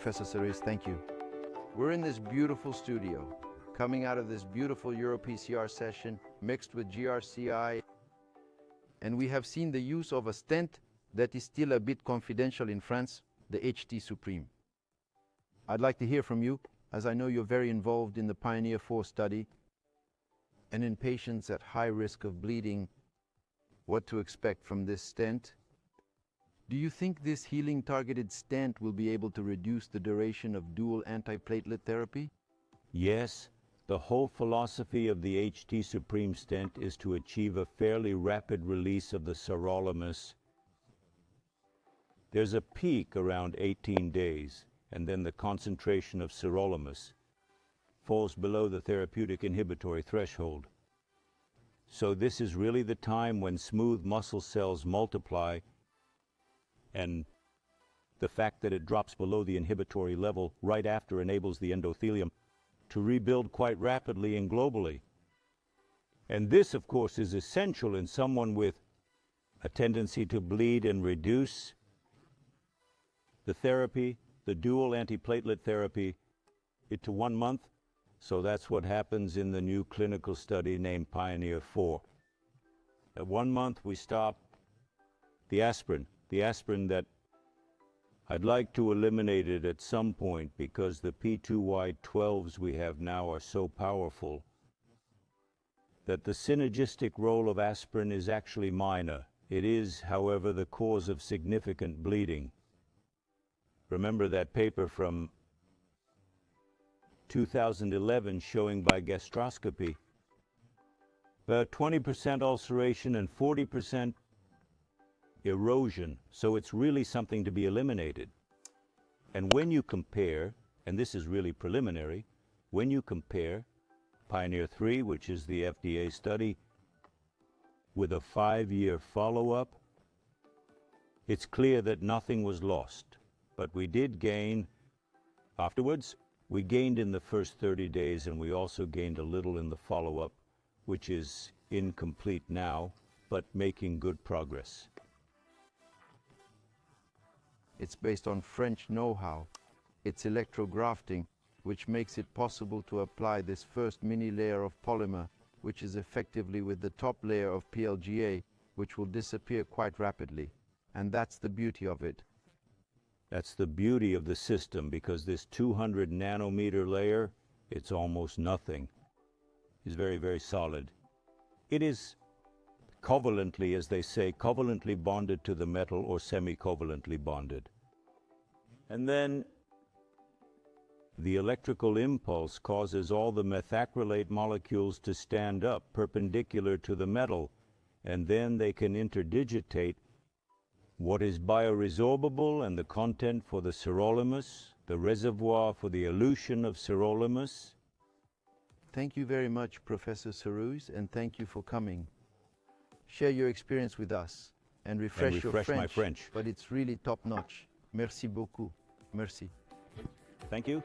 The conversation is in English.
Professor Serruys, thank you. We're in this beautiful studio, coming out of this beautiful EuroPCR session mixed with GRCI, and we have seen the use of a stent that is still a bit confidential in France, the HT Supreme. I'd like to hear from you, as I know you're very involved in the Pioneer 4 study and in patients at high risk of bleeding, what to expect from this stent. Do you think this healing-targeted stent will be able to reduce the duration of dual antiplatelet therapy? Yes, the whole philosophy of the HT Supreme stent is to achieve a fairly rapid release of the sirolimus. There's a peak around 18 days, and then the concentration of sirolimus falls below the therapeutic inhibitory threshold. So this is really the time when smooth muscle cells multiply, and the fact that it drops below the inhibitory level right after enables the endothelium to rebuild quite rapidly and globally. And this, of course, is essential in someone with a tendency to bleed and reduce. The therapy, the dual antiplatelet therapy, to 1 month. So that's what happens in the new clinical study named Pioneer 4. At 1 month, we stop the aspirin that I'd like to eliminate it at some point because the P2Y12s we have now are so powerful that the synergistic role of aspirin is actually minor. It is, however, the cause of significant bleeding. Remember that paper from 2011 showing by gastroscopy about 20% ulceration and 40% erosion, so it's really something to be eliminated. And when you compare, and this is really preliminary, when you compare Pioneer 3, which is the FDA study, with a 5-year follow-up, it's clear that nothing was lost. But we did gain afterwards. We gained in the first 30 days, and we also gained a little in the follow-up, which is incomplete now, but making good progress. It's based on French know-how. It's electrografting, which makes it possible to apply this first mini layer of polymer, which is effectively with the top layer of PLGA, which will disappear quite rapidly. And that's the beauty of it. That's the beauty of the system, because this 200 nanometer layer, it's almost nothing. It's very, very solid. It is covalently, as they say, covalently bonded to the metal or semi-covalently bonded. And then the electrical impulse causes all the methacrylate molecules to stand up perpendicular to the metal, and then they can interdigitate what is bioresorbable and the content for the sirolimus, the reservoir for the elution of sirolimus. Thank you very much, Professor Serruys, and thank you for coming. Share your experience with us and refresh your my French. But it's really top-notch. Merci beaucoup. Merci. Thank you.